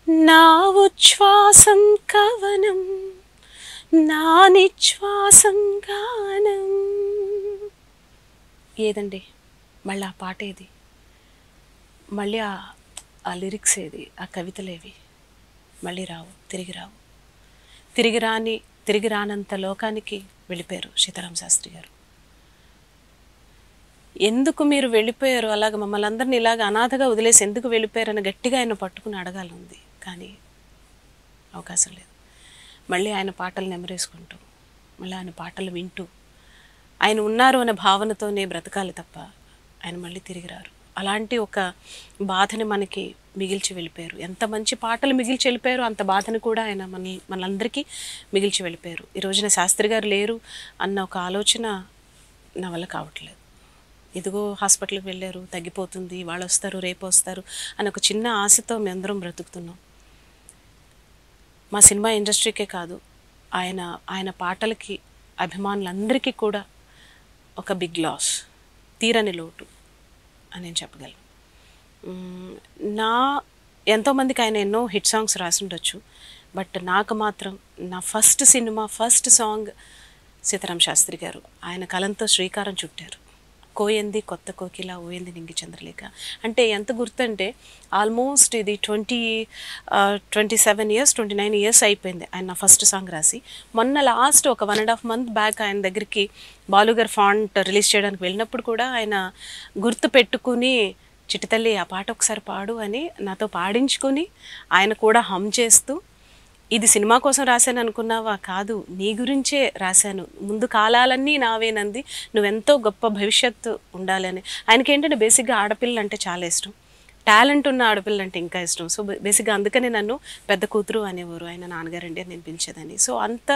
నా ఉచ్ఛ్వాసం కవనం, నా నిశ్వాసం గానం. ఏదండి మళ్ళీ ఆ పాట ఏది, మళ్ళీ ఆ లిరిక్స్ ఏది, ఆ కవితలేవి మళ్ళీ రావు, తిరిగి రావు. తిరిగి రానంత లోకానికి వెళ్ళిపోయారు సీతారామ శాస్త్రి గారు. ఎందుకు మీరు వెళ్ళిపోయారు, అలాగ మమ్మల్ని అందరినీ ఇలాగ అనాథగా వదిలేసి ఎందుకు వెళ్ళిపోయారని గట్టిగా ఆయన పట్టుకుని అడగాలంది, కానీ అవకాశం లేదు. మళ్ళీ ఆయన పాటలు నెమరేసుకుంటూ, మళ్ళీ ఆయన పాటలు వింటూ, ఆయన ఉన్నారు అనే భావనతోనే బ్రతకాలి తప్ప ఆయన మళ్ళీ తిరిగి రారు. అలాంటి ఒక బాధని మనకి మిగిల్చి వెళ్ళిపోయారు. ఎంత మంచి పాటలు మిగిల్చి వెళ్ళిపోయారు, అంత బాధని కూడా ఆయన మనందరికీ మిగిల్చి వెళ్ళిపోయారు. ఈ రోజున శాస్త్రి గారు లేరు అన్న ఒక ఆలోచన నా వల్ల కావట్లేదు. ఇదిగో హాస్పిటల్కి వెళ్ళారు, తగ్గిపోతుంది, వాళ్ళు వస్తారు, రేపు వస్తారు అని ఒక చిన్న ఆశతో మేమందరం బ్రతుకుతున్నాం. మా సినిమా ఇండస్ట్రీకే కాదు, ఆయన పాటలకి అభిమానులందరికీ కూడా ఒక బిగ్ లాస్, తీరని లోటు అని నేను చెప్పగలను. ఎంతోమందికి ఆయన ఎన్నో హిట్ సాంగ్స్ రాసి ఉండొచ్చు, బట్ నాకు మాత్రం నా first cinema, first song Sitarama Sastry గారు. ఆయన కలంతో శ్రీకారం చుట్టారు. కోయంది కొత్త కోకిల, ఓయంది నింగి చంద్రలేఖ అంటే ఎంత గుర్తంటే ఆల్మోస్ట్ ఇది 27 ఇయర్స్ 29 ఇయర్స్ అయిపోయింది ఆయన నా ఫస్ట్ సాంగ్ రాసి. మొన్న లాస్ట్ ఒక 1.5 month బ్యాక్ ఆయన దగ్గరికి బాలుగారు ఫాంట్ రిలీజ్ చేయడానికి వెళ్ళినప్పుడు కూడా ఆయన గుర్తు పెట్టుకుని, చిట్టితల్లి ఆ పాట ఒకసారి పాడు అని నాతో పాడించుకొని ఆయన కూడా హమ్ చేస్తూ, ఇది సినిమా కోసం రాశాను అనుకున్నావా, కాదు నీ గురించే రాశాను, ముందు కాలాలన్నీ నావేనంది, నువ్వెంతో గొప్ప భవిష్యత్తు ఉండాలని. ఆయనకి ఏంటంటే బేసిక్గా ఆడపిల్లలు అంటే చాలా ఇష్టం, టాలెంట్ ఉన్న ఆడపిల్లలు అంటే ఇంకా ఇష్టం. సో బేసిక్గా అందుకనే నన్ను పెద్ద కూతురు అనేవారు, ఆయన నాన్నగారండి అని నేను పిలిచేదాన్ని. సో అంత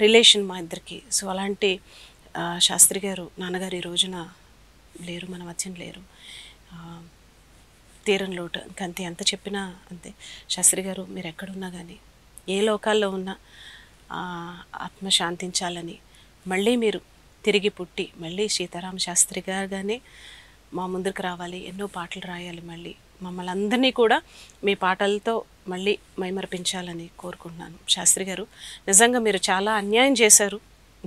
రిలేషన్ మా ఇద్దరికి. సో అలాంటి శాస్త్రి గారు, నాన్నగారు ఈ రోజున లేరు, మన మధ్యన లేరు. తీరని లోటు, ఇంకంతే, ఎంత చెప్పినా అంతే. శాస్త్రి గారు మీరు ఎక్కడున్నా కానీ, ఏ లోకాల్లో ఉన్నా ఆత్మ శాంతించాలని, మళ్ళీ మీరు తిరిగి పుట్టి మళ్ళీ సీతారామ శాస్త్రి గారుగానే మా ముందుకు రావాలి, ఎన్నో పాటలు రాయాలి, మళ్ళీ మమ్మల్ని అందరినీ కూడా మీ పాటలతో మళ్ళీ మైమర్పించాలని కోరుకుంటున్నాను. శాస్త్రి గారు నిజంగా మీరు చాలా అన్యాయం చేశారు.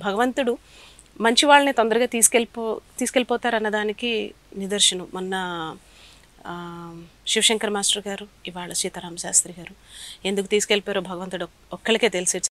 భగవంతుడు మంచి వాళ్ళని తొందరగా తీసుకెళ్ళిపోతారన్నదానికి నిదర్శనం. మొన్న శివశంకర్ మాస్టర్ గారు, ఇవాళ సీతారామ శాస్త్రి గారు ఎందుకు తీసుకెళ్ళిపోయారో భగవంతుడు ఒక్కళ్ళకే తెలుసు.